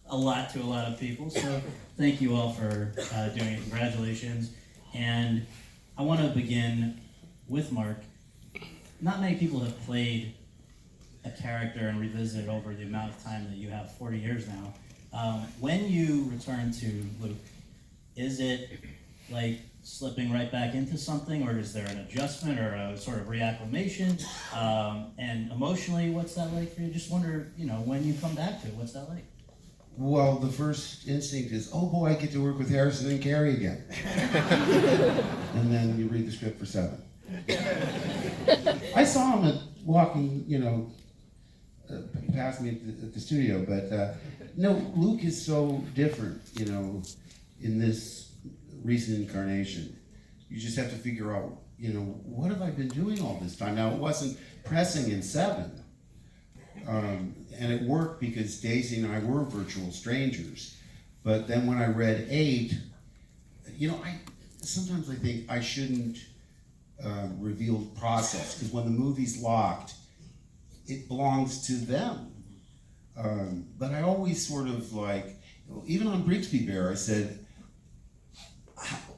a lot to a lot of people. So thank you all for doing it. Congratulations. And I want to begin with Mark. Not many people have played a character and revisited over the amount of time that you have, 40 years now. When you return to Luke, is it like slipping right back into something, or is there an adjustment or a sort of reacclimation? And emotionally, what's that like for you? Just wonder, when you come back to it, what's that like? Well, the first instinct is, oh boy, I get to work with Harrison and Carrie again. And then you read the script for 7. I saw him walking, past me at the studio, but no, Luke is so different, in this recent incarnation. You just have to figure out, what have I been doing all this time? Now, it wasn't pressing in 7. And it worked because Daisy and I were virtual strangers. But then when I read 8, sometimes I think I shouldn't reveal process, because when the movie's locked, it belongs to them. But I always sort of even on Brigsby Bear, I said,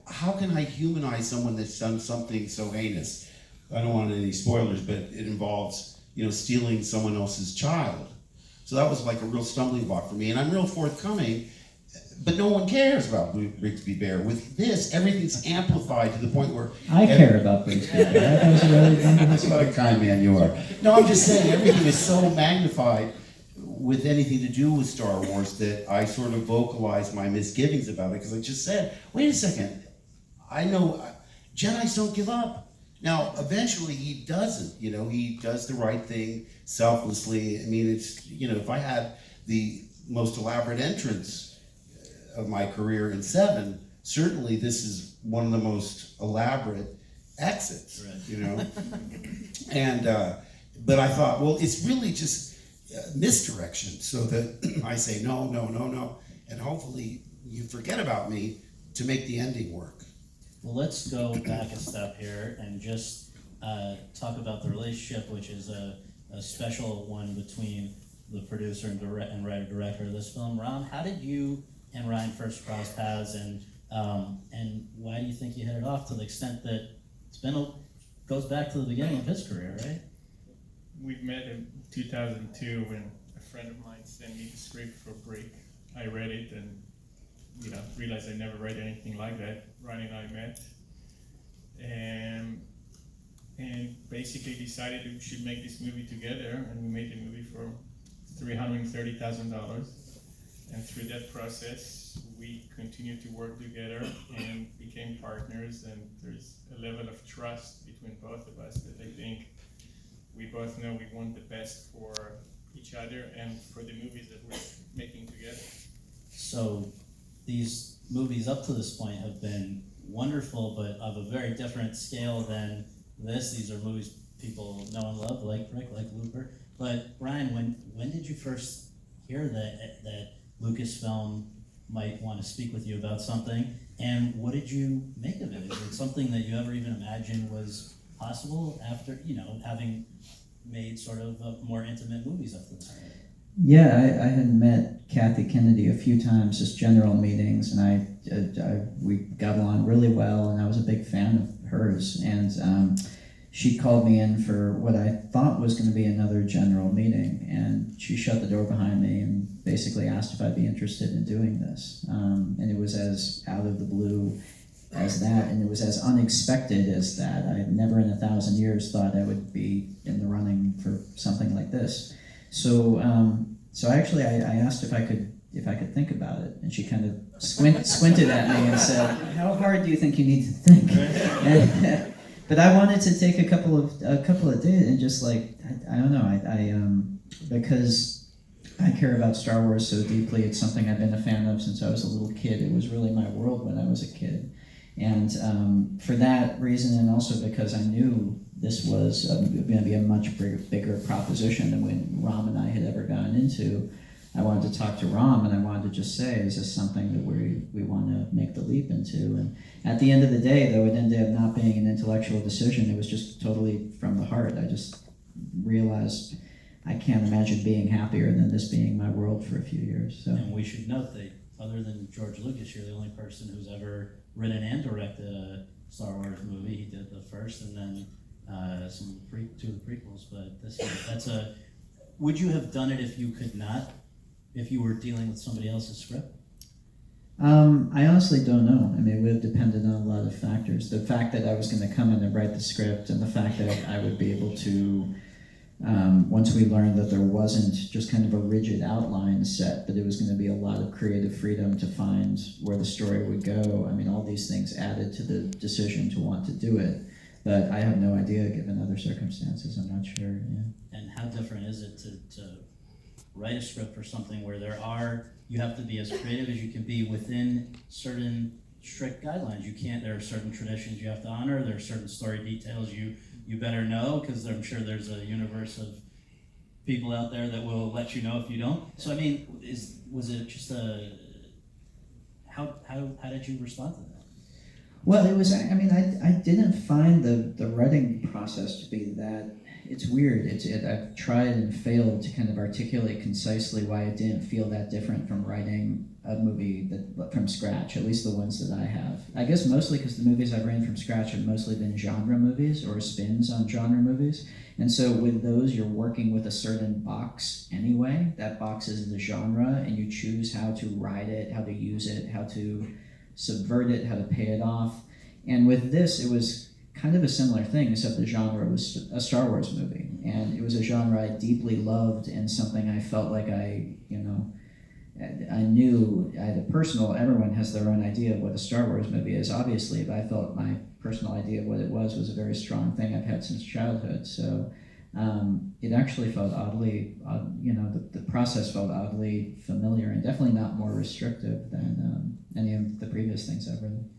how can I humanize someone that's done something so heinous? I don't want any spoilers, but it involves, stealing someone else's child. So that was like a real stumbling block for me, and I'm real forthcoming, but no one cares about Brigsby Bear. With this, everything's amplified to the point where... I care about Brigsby Bear. That was really That's what a kind man you are. No, I'm just saying, everything is so magnified with anything to do with Star Wars that I sort of vocalize my misgivings about it, because I just said, wait a second, I know Jedis don't give up. Now, eventually he doesn't, he does the right thing selflessly. I mean, it's, if I had the most elaborate entrance of my career in 7, certainly this is one of the most elaborate exits, right. And, but I thought, well, it's really just misdirection, so that I say no, and hopefully you forget about me to make the ending work. Well, let's go back a step here and just talk about the relationship, which is a special one between the producer and writer-director of this film. Ram, how did you and Ryan first cross paths, and why do you think you hit it off to the extent that goes back to the beginning of his career, right? We met in 2002 when a friend of mine sent me the script for Break. I read it and realized I never read anything like that. Ryan and I met and basically decided we should make this movie together, and we made the movie for $330,000. And through that process, we continued to work together and became partners, and there's a level of trust between both of us that I think we both know we want the best for each other and for the movies that we're making together. So these movies up to this point have been wonderful, but of a very different scale than this. These are movies people know and love, like Rick, like Looper. But Ryan, when did you first hear that Lucasfilm might want to speak with you about something, and what did you make of it? Is it something that you ever even imagined was possible after having made sort of more intimate movies up to this point? Yeah, I had met Kathy Kennedy a few times, just general meetings, and we got along really well, and I was a big fan of hers. And she called me in for what I thought was going to be another general meeting, and she shut the door behind me and basically asked if I'd be interested in doing this. And it was as out of the blue as that, and it was as unexpected as that. I had never in 1,000 years thought I would be in the running for something like this. So actually, I asked if I could think about it, and she kind of squinted at me and said, "How hard do you think you need to think?" But I wanted to take a couple of days and just I don't know, because I care about Star Wars so deeply. It's something I've been a fan of since I was a little kid. It was really my world when I was a kid, and for that reason, and also because I knew this was going to be a much bigger proposition than when Ram and I had ever gone into. I wanted to talk to Ram, and I wanted to just say, is this something that we want to make the leap into? And at the end of the day, though, it ended up not being an intellectual decision. It was just totally from the heart. I just realized I can't imagine being happier than this being my world for a few years. So. And we should note that other than George Lucas, you're the only person who's ever written and directed a Star Wars movie. He did the first, and then two of the prequels. But that's a. Would you have done it if you could not? If you were dealing with somebody else's script? I honestly don't know. I mean, it would have depended on a lot of factors. The fact that I was going to come in and write the script, and the fact that I would be able to, once we learned that there wasn't just kind of a rigid outline set, but it was going to be a lot of creative freedom to find where the story would go. I mean, all these things added to the decision to want to do it. But I have no idea, given other circumstances. I'm not sure. Yeah. And how different is it to write a script for something where you have to be as creative as you can be within certain strict guidelines. There are certain traditions you have to honor, there are certain story details you better know, because I'm sure there's a universe of people out there that will let you know if you don't. So I mean, was it just how did you respond to that? Well, it was, I mean, I didn't find the writing process to be that, it's weird. I've tried and failed to kind of articulate concisely why it didn't feel that different from writing a movie from scratch, at least the ones that I have. I guess mostly because the movies I've written from scratch have mostly been genre movies or spins on genre movies. And so with those, you're working with a certain box anyway. That box is the genre, and you choose how to write it, how to use it, how to subvert it, how to pay it off. And with this, it was kind of a similar thing, except the genre was a Star Wars movie. And it was a genre I deeply loved, and something I felt like I knew, I had a personal, everyone has their own idea of what a Star Wars movie is, obviously, but I felt my personal idea of what it was a very strong thing I've had since childhood. So it actually felt oddly, the process felt oddly familiar, and definitely not more restrictive than any of the previous things I've written.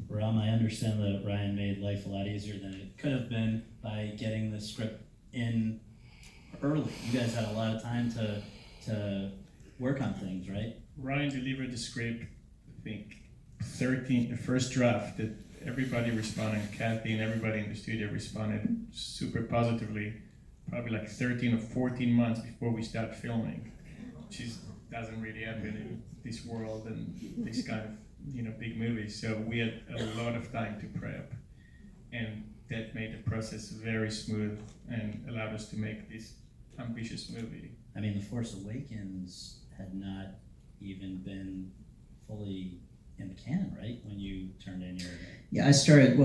Ram, I understand that Rian made life a lot easier than it could have been by getting the script in early. You guys had a lot of time to work on things, right? Rian delivered the script, I think, the first draft that everybody responded, Kathy and everybody in the studio responded super positively, probably like 13 or 14 months before we start filming, which doesn't really happen in this world and this kind of big movies. So we had a lot of time to prep, and that made the process very smooth and allowed us to make this ambitious movie. I mean, The Force Awakens had not even been fully in the canon, right? When you turned in your... Yeah, I started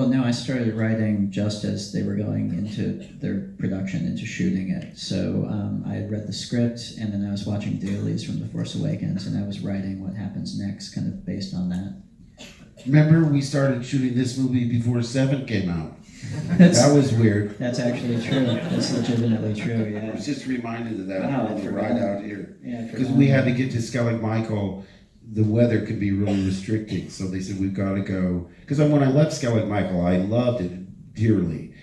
writing just as they were going into their production, into shooting it. So I had read the script, and then I was watching dailies from The Force Awakens, and I was writing what happens next, kind of based on that. Remember, we started shooting this movie before 7 came out. That was weird. That's actually true. That's legitimately true, I yeah. was just reminded of that Wow, on the ride out here. Yeah, Because we had to get to Skellig Michael. The weather could be really restricting, so they said we've got to go. Because when I left Skellig Michael, I loved it dearly,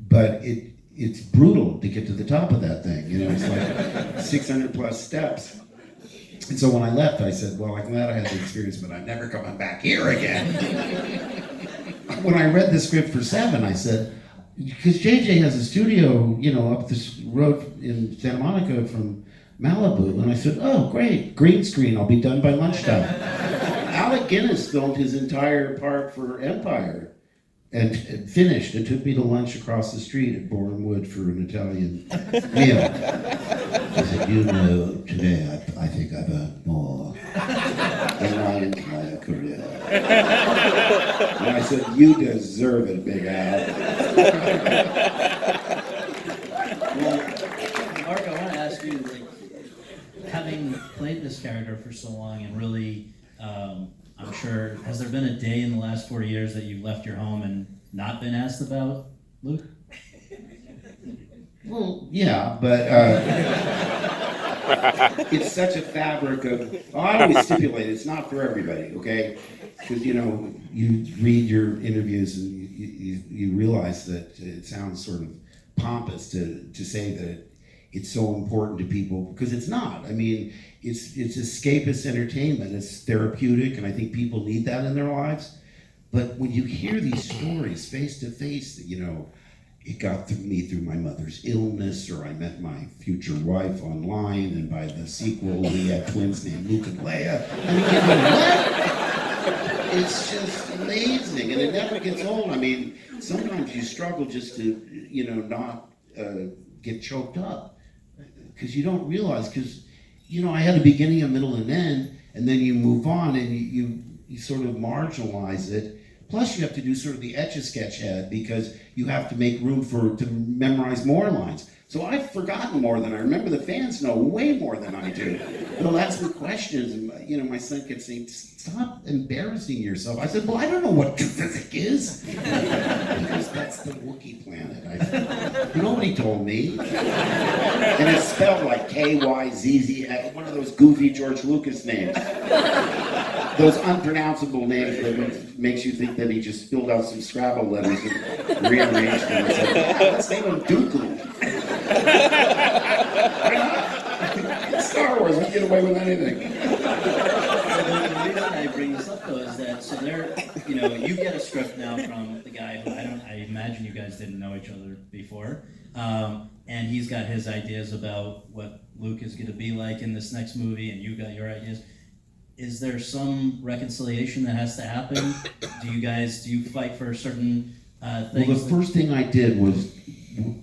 but it's brutal to get to the top of that thing. It's like 600 plus steps. And so when I left, I said, well, I'm glad I had the experience, but I'm never coming back here again. When I read the script for 7, I said, because JJ has a studio, up this road in Santa Monica from Malibu, and I said, oh, great, green screen, I'll be done by lunchtime. Alec Guinness filmed his entire part for Empire and finished. It took me to lunch across the street at Bournemouth for an Italian meal. I said, today I think I've earned more in my entire career. And I said, you deserve it, Big Al. Well, Mark, I want to ask you, having played this character for so long and really, I'm sure, has there been a day in the last 40 years that you've left your home and not been asked about Luke? Well, yeah, but it's such a fabric of, I always stipulate it's not for everybody, okay? Because, you read your interviews and you realize that it sounds sort of pompous to say that it's so important to people, because it's not. I mean, it's escapist entertainment, it's therapeutic, and I think people need that in their lives. But when you hear these stories face to face, it got through me through my mother's illness, or I met my future wife online, and by the sequel we had twins named Luke and Leia. I mean, what? It's just amazing, and it never gets old. I mean, sometimes you struggle just to, not get choked up, because you don't realize, because, I had a beginning, a middle, and end, and then you move on, and you sort of marginalize it. Plus, you have to do sort of the Etch-a-Sketch head, because you have to make room to memorize more lines. So I've forgotten more than I remember. The fans know way more than I do. They'll ask me questions, and my son kept saying, "Stop embarrassing yourself." I said, "Well, I don't know what Kazakh is." Because that's the Wookiee planet. I said, nobody told me. And it's spelled like KYZZ, one of those goofy George Lucas names. Those unpronounceable names that makes you think that he just filled out some Scrabble letters and rearranged them and said, let's name him Dooku. Why not? It's Star Wars, we get away with anything. The reason I bring this up though is that, so there, you get a script now from the guy who I imagine you guys didn't know each other before. And he's got his ideas about what Luke is going to be like in this next movie, and you got your ideas. Is there some reconciliation that has to happen? Do you fight for certain things? Well, the first thing I did was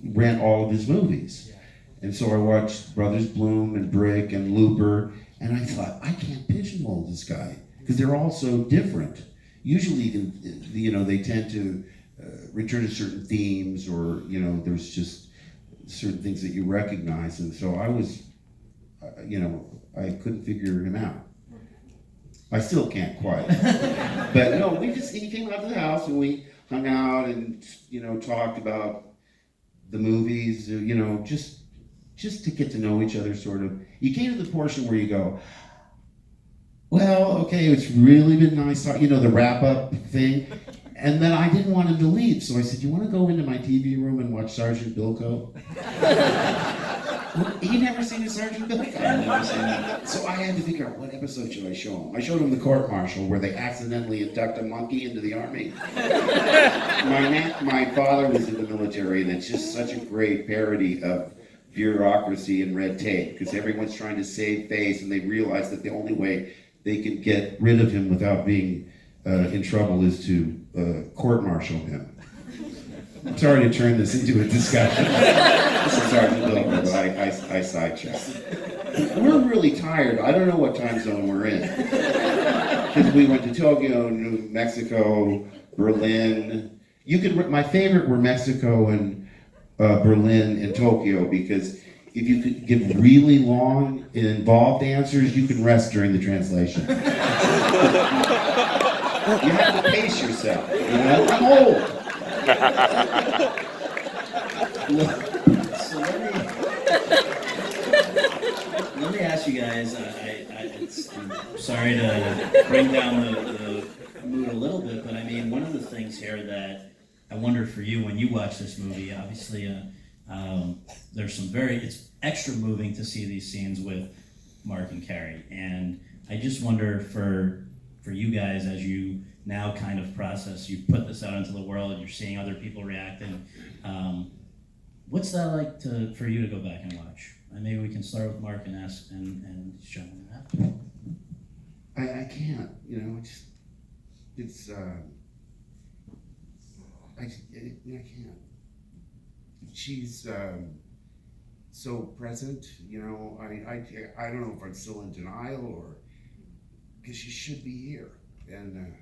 rent all of his movies. Yeah. And so I watched Brothers Bloom and Brick and Looper, and I thought, I can't pigeonhole this guy, because they're all so different. Usually, they tend to return to certain themes, or, there's just certain things that you recognize. And so I was, I couldn't figure him out. I still can't quite. But no, he came out to the house and we hung out and, talked about the movies, just to get to know each other, sort of. You came to the portion where you go, well, okay, it's really been nice talking, the wrap-up thing. And then I didn't want him to leave, so I said, you want to go into my TV room and watch Sergeant Bilko? Well, he never seen a Sergeant Bilko. I've never seen that. So I had to figure out, what episode should I show him? I showed him the court-martial, where they accidentally induct a monkey into the army. My father was in the military, and it's just such a great parody of bureaucracy and red tape, because everyone's trying to save face, and they realize that the only way they can get rid of him without being in trouble is to court-martial him. I'm sorry to turn this into a discussion. This is Sergeant Bilko, but I sidetracked. We're really tired. I don't know what time zone we're in. Because we went to Tokyo, New Mexico, Berlin. My favorite were Mexico and Berlin and Tokyo, because if you could give really long and involved answers, you can rest during the translation. You have to pace yourself. I'm old. So let me ask you guys. I'm sorry to bring down the mood a little bit, but I mean, one of the things here that I wonder for you when you watch this movie, obviously, there's some it's extra moving to see these scenes with Mark and Carrie, and I just wonder for you guys, as you now kind of process, you put this out into the world, you're seeing other people reacting. What's that like for you to go back and watch? And maybe we can start with Mark and ask and jump into that. I can't, I can't. She's so present, I don't know if I'm still in denial, or because she should be here, and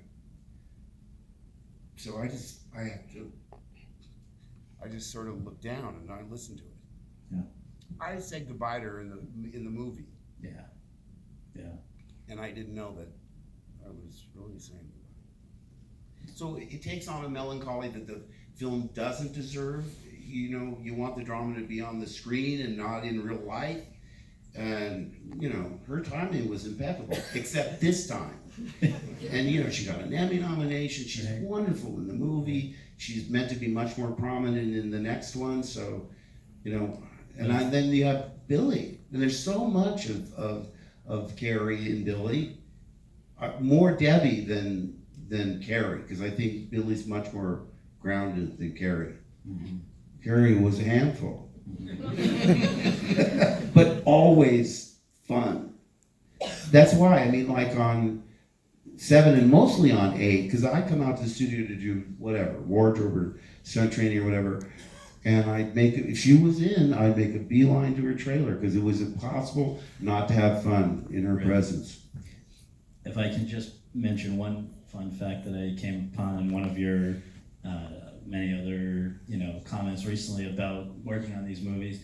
so I just sort of look down and I listen to it. Yeah. I said goodbye to her in the movie. Yeah. And I didn't know that I was really saying goodbye. So it takes on a melancholy that the film doesn't deserve. You want the drama to be on the screen and not in real life. And, her timing was impeccable, except this time. And, she got an Emmy nomination. She's wonderful in the movie. She's meant to be much more prominent in the next one. So, then you have Billy. And there's so much of Carrie and Billy. More Debbie than Carrie, because I think Billy's much more grounded than Carrie. Mm-hmm. Carrie was a handful. But always fun. That's why, I mean, like on 7 and mostly on 8, because I come out to the studio to do whatever, wardrobe or stunt training or whatever, and if she was in, I'd make a beeline to her trailer, because it was impossible not to have fun in her presence. If I can just mention one fun fact that I came upon in one of your many other, comments recently about working on these movies,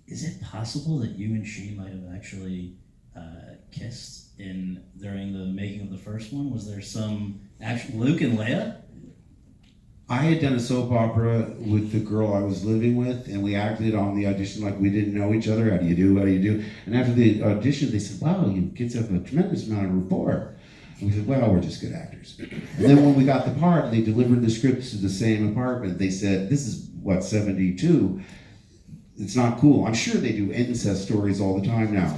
is it possible that you and she might have actually kissed during the making of the first one? Was there some actual Luke and Leia? I had done a soap opera with the girl I was living with, and we acted on the audition like we didn't know each other. How do you do? How do you do? And after the audition, they said, "Wow, you kids have a tremendous amount of rapport." And we said, "Well, we're just good actors." And then when we got the part, they delivered the scripts to the same apartment. They said, "This is 72. It's not cool." I'm sure they do incest stories all the time now,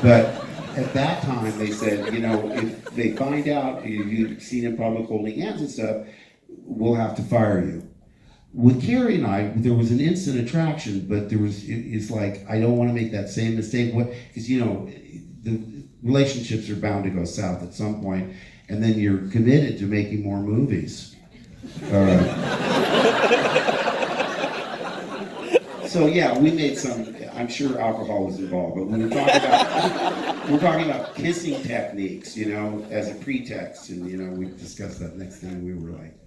but at that time they said, if they find out you've seen in public holding hands and stuff, we'll have to fire you. With Carrie and I, there was an instant attraction, but it's like, I don't want to make that same mistake, because the relationships are bound to go south at some point, and then you're committed to making more movies. So yeah, we made some, I'm sure alcohol was involved, but when we're talking about kissing techniques, as a pretext, and we discussed that. Next thing we were like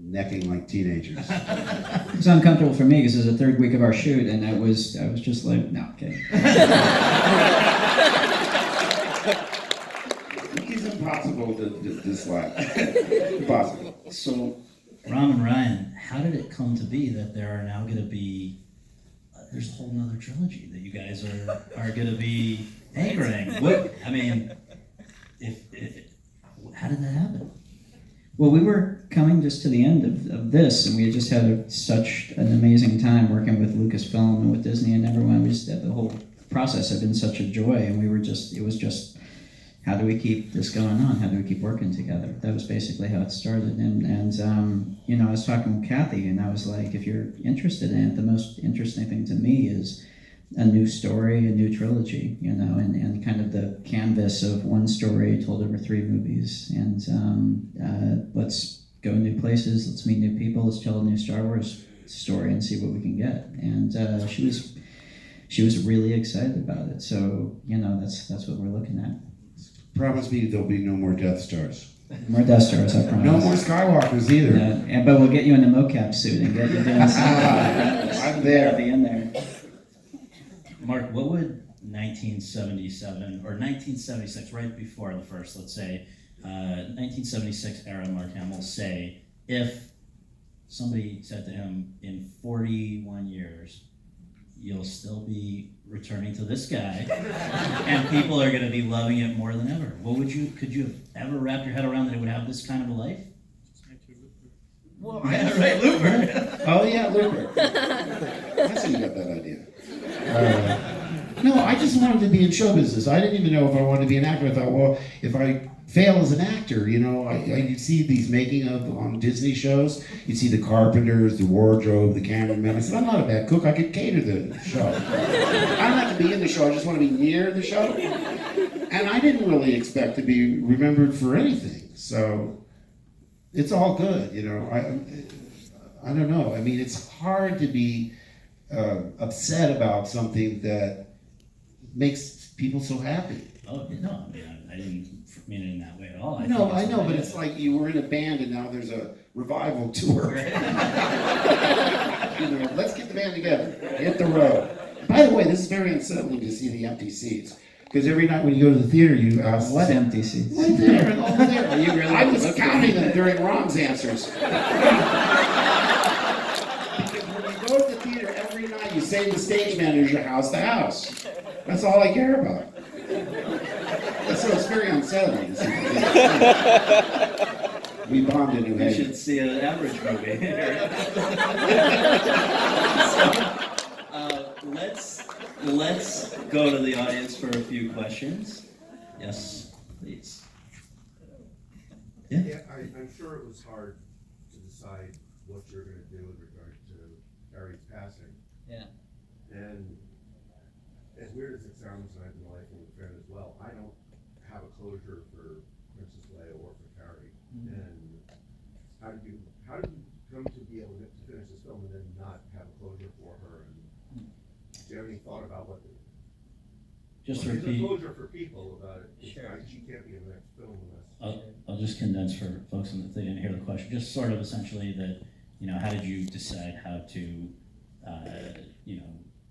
necking like teenagers. It was uncomfortable for me because it was the third week of our shoot, and I was just like, no, okay. It's impossible to dislike. Impossible. So, Ram and Ryan, how did it come to be that there are now going to be there's a whole nother trilogy that you guys are going to be anchoring? How did that happen? Well, we were coming just to the end of this, and we had just had such an amazing time working with Lucasfilm and with Disney and everyone. The whole process had been such a joy, and it was just, how do we keep this going on? How do we keep working together? That was basically how it started. And I was talking with Kathy, and I was like, if you're interested in it, the most interesting thing to me is a new story, a new trilogy, and kind of the canvas of one story told over 3 movies. And let's go new places, let's meet new people, let's tell a new Star Wars story and see what we can get. And she was really excited about it. So, that's what we're looking at. Promise me there'll be no more Death Stars. More Death Stars, I promise. No more Skywalkers either. But we'll get you in a mocap suit and get you doing something. I'm there. I'll be in there. Mark, what would 1977 or 1976, right before the first, let's say, 1976 era Mark Hamill say if somebody said to him, in 41 years, you'll still be returning to this guy, and people are going to be loving it more than ever? Could you have ever wrapped your head around that it would have this kind of a life? Well, Yeah, right, Looper. Oh yeah, Looper. That's how you got that idea. No, I just wanted to be in show business. I didn't even know if I wanted to be an actor. I thought, well, if I fail as an actor, you'd see these making of on Disney shows. You'd see the carpenters, the wardrobe, the cameraman. I said, I'm not a bad cook. I could cater the show. I don't have to be in the show. I just want to be near the show. And I didn't really expect to be remembered for anything. So it's all good, I don't know. I mean, it's hard to be upset about something that makes people so happy. Oh, no, I didn't mean it in that way at all. I know, but it's like you were in a band and now there's a revival tour. Let's get the band together, hit the road. By the way, this is very unsettling to see the empty seats. Because every night when you go to the theater, you ask... What empty seats? Right there and over there. Are you really I was counting them during Rom's answers. Because when you go to the theater every night, you say to the stage manager, how's the house? That's all I care about. So it's very unsettling. We bombed a New You Haven. should see an average movie. Let's go to the audience for a few questions. Yes, please. Yeah, I'm sure it was hard to decide what you're going to do in regard to Carrie's passing. Yeah. And as weird as it sounds, and I've been liking the fan as well, I don't have a closure for Princess Leia or for Carrie. And how did you come to be able to finish this film and then not have a closure for her? And do you have any thought about what? Just to There's a repeat, closure for people about it. Sure. She can't be in the next film unless. I'll just condense for folks that they didn't hear the question. Just sort of essentially that, how did you decide how to,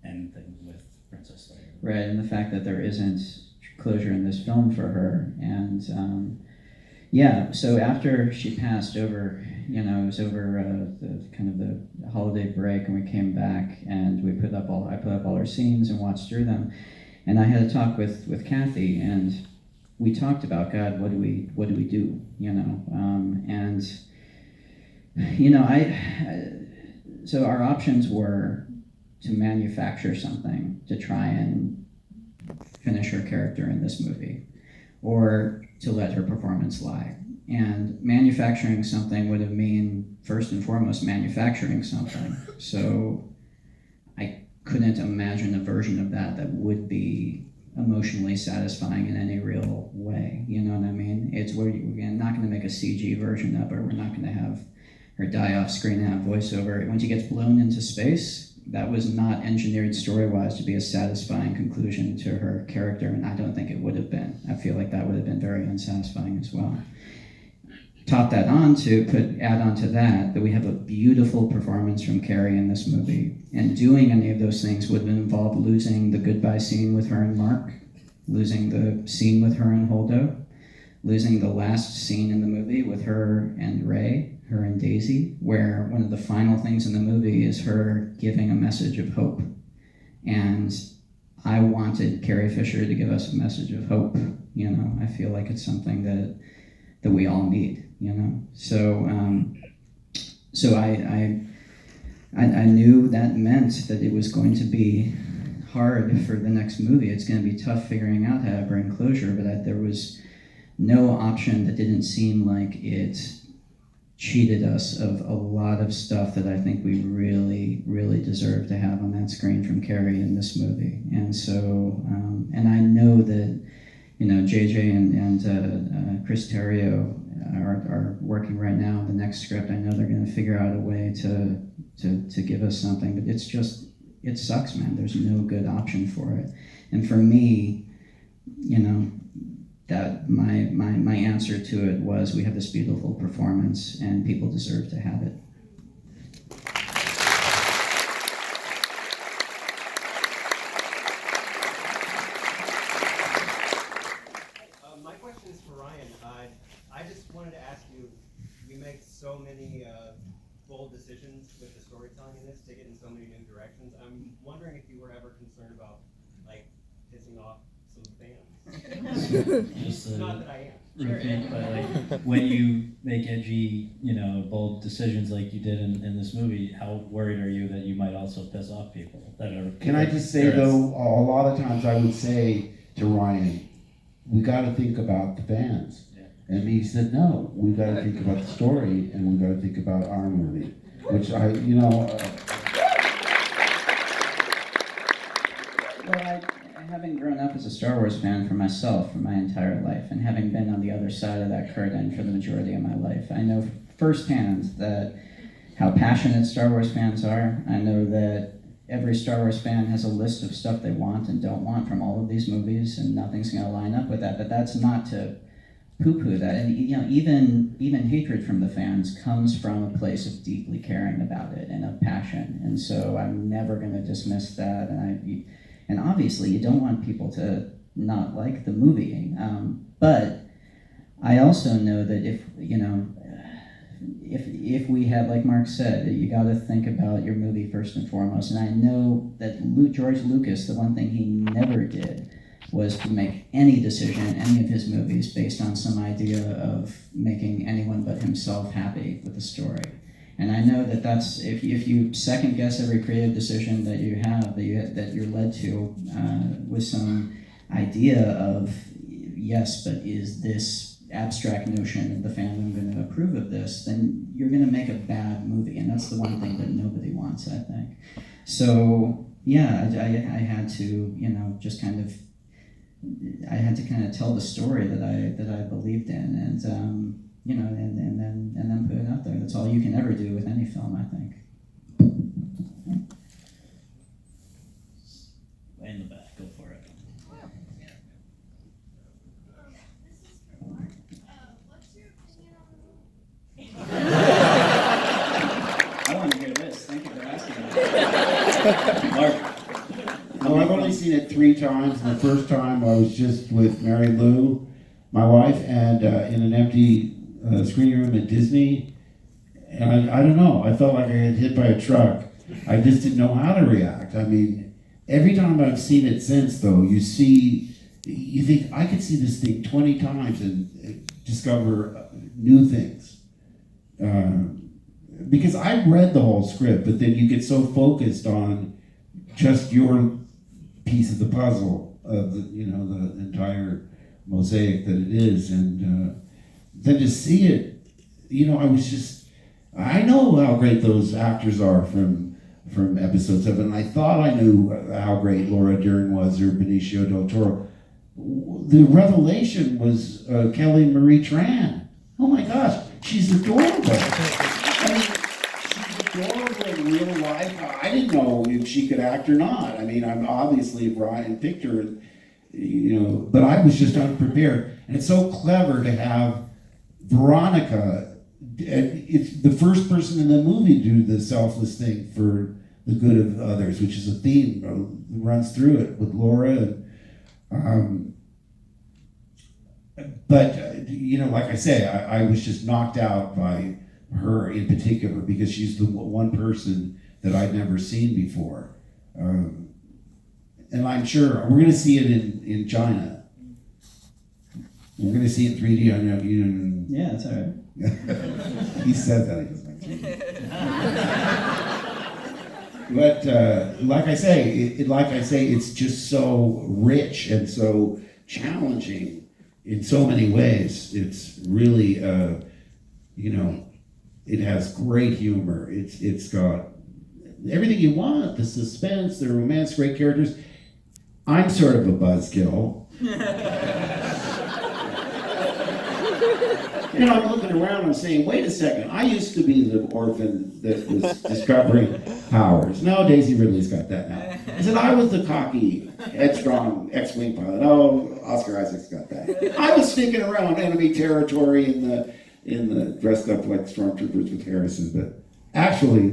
end things with Princess Leia? Right, and the fact that there isn't closure in this film for her, and so after she passed over, it was over the kind of the holiday break, and we came back and I put up all our scenes and watched through them, and I had a talk with Kathy, and we talked about, God, what do we do, so our options were to manufacture something to try and finish her character in this movie, or to let her performance lie. And manufacturing something would have mean, first and foremost, manufacturing something. So I couldn't imagine a version of that would be emotionally satisfying in any real way. You know what I mean? It's where we're not going to make a CG version of her. We're not going to have her die off screen and have voiceover. When she gets blown into space, that was not engineered story-wise to be a satisfying conclusion to her character, and I don't think it would have been. I feel like that would have been very unsatisfying as well. Add on to that we have a beautiful performance from Carrie in this movie, and doing any of those things would have involved losing the goodbye scene with her and Mark, losing the scene with her and Holdo, losing the last scene in the movie with her and Rey, her and Daisy, where one of the final things in the movie is her giving a message of hope. And I wanted Carrie Fisher to give us a message of hope. I feel like it's something that we all need, So I knew that meant that it was going to be hard for the next movie. It's going to be tough figuring out how to bring closure, but there was no option that didn't seem like it cheated us of a lot of stuff that I think we really, really deserve to have on that screen from Carrie in this movie. And so, and I know that, JJ and Chris Terrio are working right now on the next script. I know they're going to figure out a way to give us something, but it sucks, man. There's no good option for it. And for me, that my answer to it was, we have this beautiful performance and people deserve to have it. My question is for Ryan. I just wanted to ask you, we make so many bold decisions with the storytelling in this, take it in so many new directions. I'm wondering if you were ever concerned about pissing off some fans. Just Not that I am. repeat, but when you make edgy, bold decisions like you did in this movie, how worried are you that you might also piss off people that are? Can I just say though, a lot of times I would say to Ryan, we got to think about the fans. Yeah. And he said, no, we got to think about the story and we got to think about our movie, which having grown up as a Star Wars fan for myself for my entire life, and having been on the other side of that curtain for the majority of my life, I know firsthand that how passionate Star Wars fans are. I know that every Star Wars fan has a list of stuff they want and don't want from all of these movies, and nothing's going to line up with that. But that's not to poo-poo that. And even hatred from the fans comes from a place of deeply caring about it and of passion. And so I'm never going to dismiss that. And obviously, you don't want people to not like the movie. But I also know that if we have, like Mark said, you got to think about your movie first and foremost. And I know that George Lucas, the one thing he never did was to make any decision in any of his movies based on some idea of making anyone but himself happy with the story. And I know that that's, if you second guess every creative decision that you have, that you're led to with some idea of, yes, but is this abstract notion of the family, I'm going to approve of this, then you're going to make a bad movie, and that's the one thing that nobody wants, I think. So yeah, I had to, you know, just kind of, I had to kind of tell the story that I believed in, and you know, and then put it out there. That's all you can ever do with any film, I think. Way in the back, go for it. This is for Mark. What's your opinion on the movie? I wanted to hear this. Thank you for asking. Mark. Well, I've only seen it 3 times. The first time I was just with Mary Lou, my wife, and in an empty screening room at Disney. And I don't know, I felt like I had hit by a truck. I just didn't know how to react. I mean, every time I've seen it since, though, you think, I could see this thing 20 times and discover new things. Because I read the whole script, but then you get so focused on just your piece of the puzzle of the, you know, the entire mosaic that it is, and then to see it, you know, I know how great those actors are from episode 7. I thought I knew how great Laura Dern was, or Benicio del Toro. The revelation was Kelly Marie Tran. Oh my gosh, she's adorable. I mean, she's adorable in real life. I didn't know if she could act or not. I mean, I'm obviously Brian picked her, you know, but I was just unprepared. And it's so clever to have Veronica. It's the first person in the movie to do the selfless thing for the good of others, which is a theme that runs through it with Laura. But you know, like I say, I was just knocked out by her in particular, because she's the one person that I'd never seen before. And I'm sure we're going to see it in China. We're going to see it in 3D. I know you didn't. Yeah, that's all right. He said that. He was like, but like I say, it's just so rich and so challenging in so many ways. It's really, you know, it has great humor. It's got everything you want: the suspense, the romance, great characters. I'm sort of a buzzkill. You know, I'm looking around and I'm saying, wait a second, I used to be the orphan that was discovering powers. No, Daisy Ridley's got that now. I said, I was the cocky, headstrong X-Wing pilot. Oh, Oscar Isaac's got that. I was sneaking around enemy territory in the dressed up like stormtroopers with Harrison, but actually,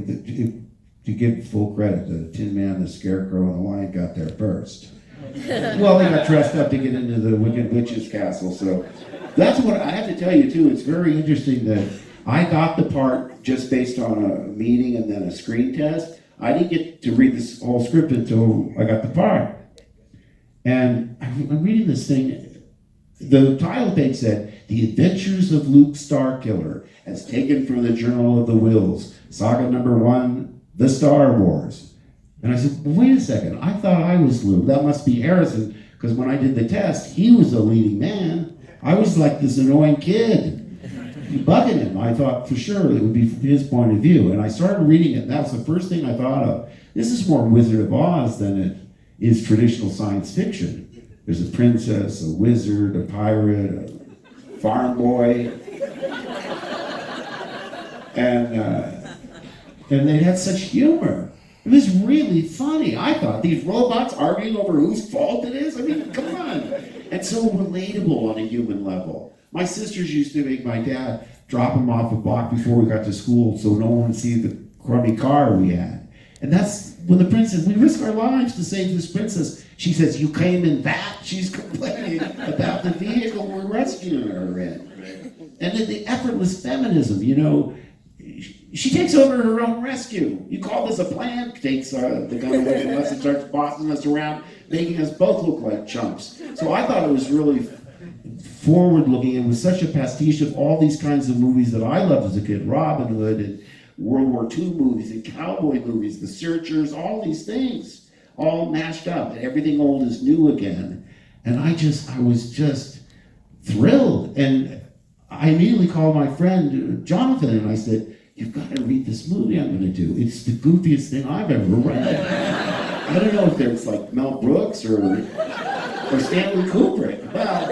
to give full credit, the Tin Man, the Scarecrow, and the Lion got there first. Well, they got dressed up to get into the Wicked Witch's castle, so that's what I have to tell you too. It's very interesting that I got the part just based on a meeting and then a screen test. I didn't get to read this whole script until I got the part. And I'm reading this thing. The title page said, "The Adventures of Luke Starkiller, as taken from the Journal of the Wills, Saga number 1, The Star Wars." And I said, well, wait a second, I thought I was Luke. That must be Harrison, because when I did the test, he was the leading man. I was like this annoying kid, bugging him. I thought for sure it would be from his point of view. And I started reading it, and that was the first thing I thought of. This is more Wizard of Oz than it is traditional science fiction. There's a princess, a wizard, a pirate, a farm boy. And they had such humor. It was really funny. I thought, these robots arguing over whose fault it is? I mean, come on. And so relatable on a human level. My sisters used to make my dad drop him off a block before we got to school so no one would see the crummy car we had. And that's when the princess, we risk our lives to save this princess. She says, you came in that? She's complaining about the vehicle we're rescuing her in. And then the effortless feminism, you know, she takes over her own rescue. You call this a plan? Takes the gun away from us and starts bossing us around, making us both look like chumps. So I thought it was really forward-looking. It was such a pastiche of all these kinds of movies that I loved as a kid. Robin Hood and World War II movies and cowboy movies, The Searchers, all these things, all mashed up. And everything old is new again. And I was just thrilled. And I immediately called my friend Jonathan and I said, "You've got to read this movie I'm going to do. It's the goofiest thing I've ever read." I don't know if there's like Mel Brooks or Stanley Kubrick. Well,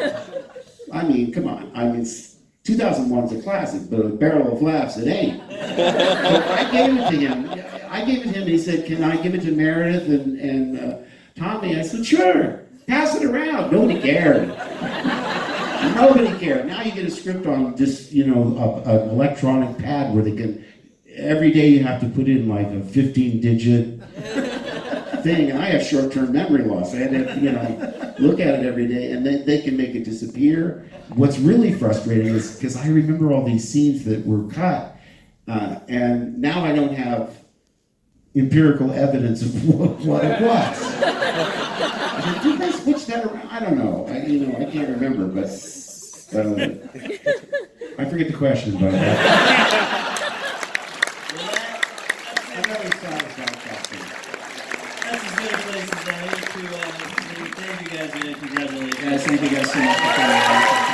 I mean, come on. I mean, 2001's a classic, but a barrel of laughs it ain't. So I gave it to him. And he said, "Can I give it to Meredith and Tommy?" I said, "Sure. Pass it around." Nobody cared. Nobody cared. Now you get a script on just, an electronic pad where they can, every day you have to put in like a 15-digit thing, and I have short-term memory loss. I had to, look at it every day, and then they can make it disappear. What's really frustrating is, because I remember all these scenes that were cut, and now I don't have empirical evidence of what it was. Did you guys switch that around? I don't know. I can't remember, but I forget the question, but I'm very satisfied. That's as good a place as any to thank you guys and congratulate you guys. Thank you guys so much for coming.